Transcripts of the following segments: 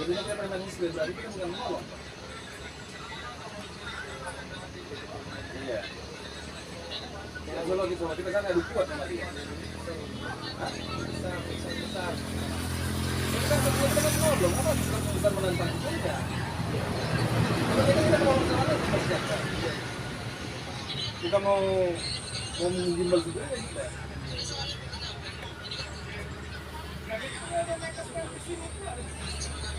Jadi kita permainan skill berarti kita bukan menolong. Iya. Yang solo gitu, kita kan adu kuat sama dia. Besar. Kita kan menolong, apa bukan menantang kita? Kita mau sama kita mau menggimbal juga ya kita.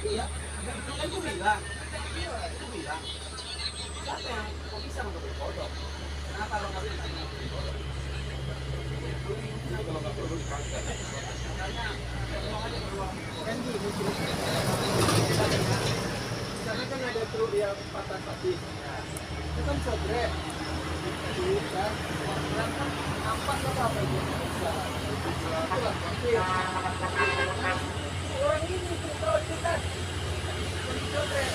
Iya, kan gue bilang, siapa yang kok bisa mengambil kodok? Kenapa lo nggak bisa mengambil kodok? Kalau nggak perlu dipaksa. Makanya ngomong aja beruang. Kan gini, misalnya kan ada truk yang patah patih, itu kan sodrek, kan, kan nampak apa itu bisa. Orang ini kalau kita sodrek.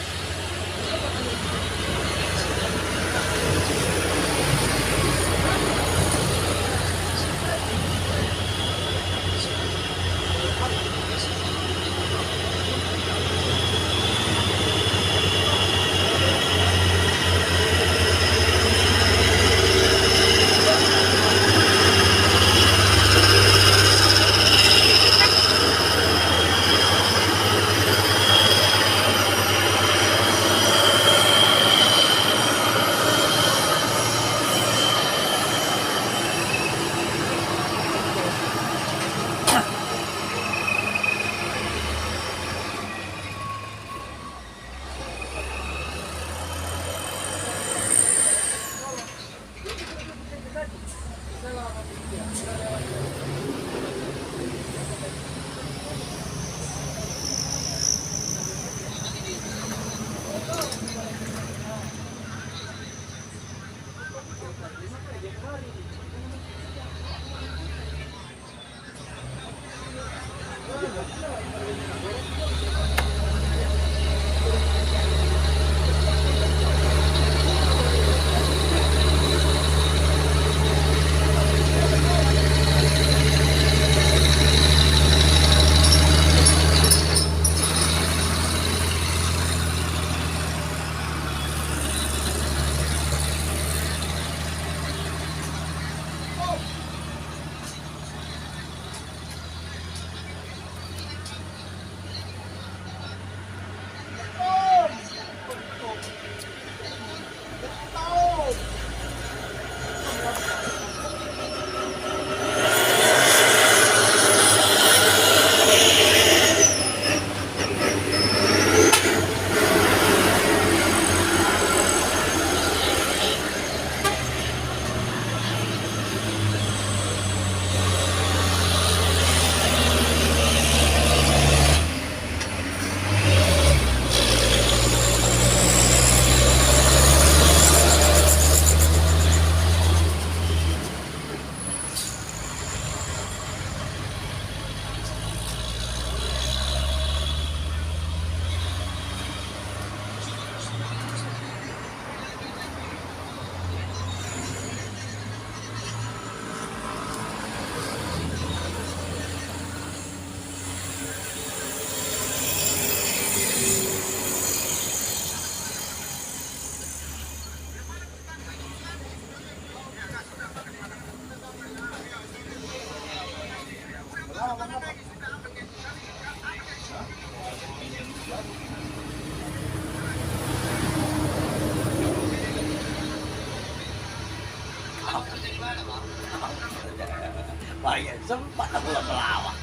Bahaya sempat aku melawak.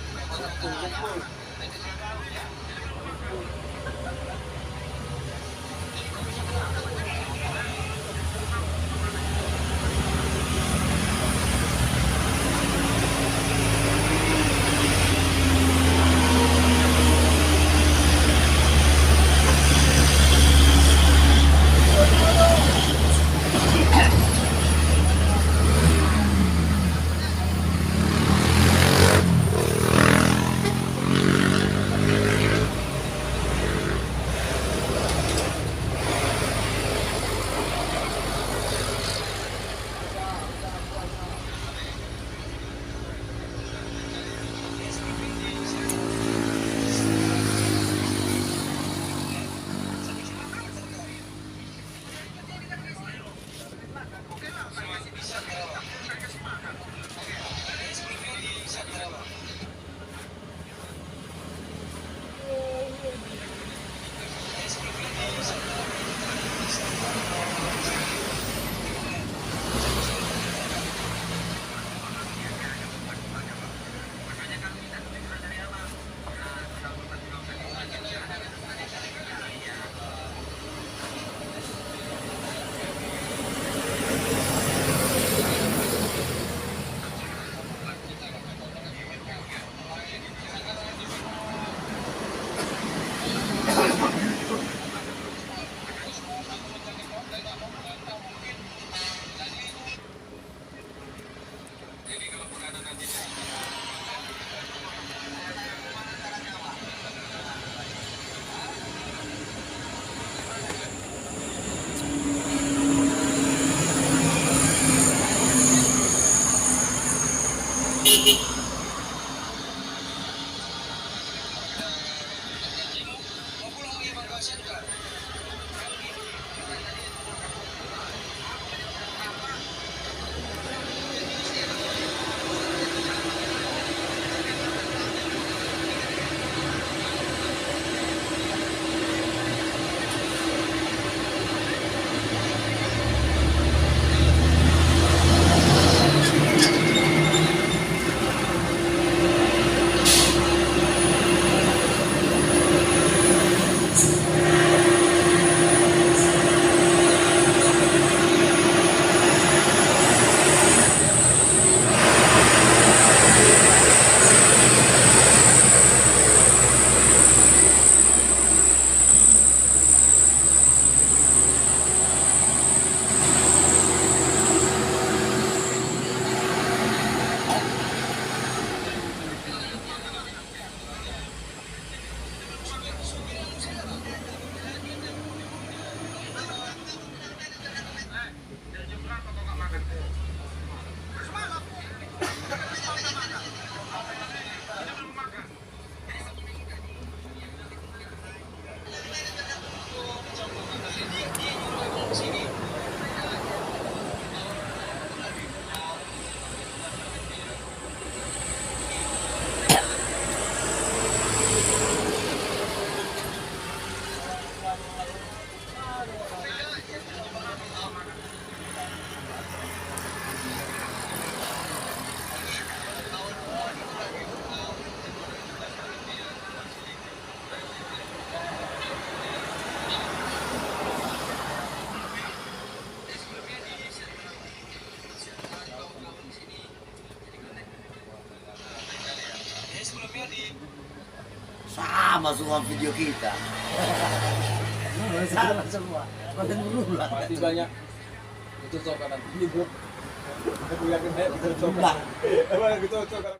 Sama semua video kita. Sama semua. Konten berulang. Pasti banyak itu cocokan. Ini bro. Aku yakin banyak itu cocokan. Emang itu cocokan.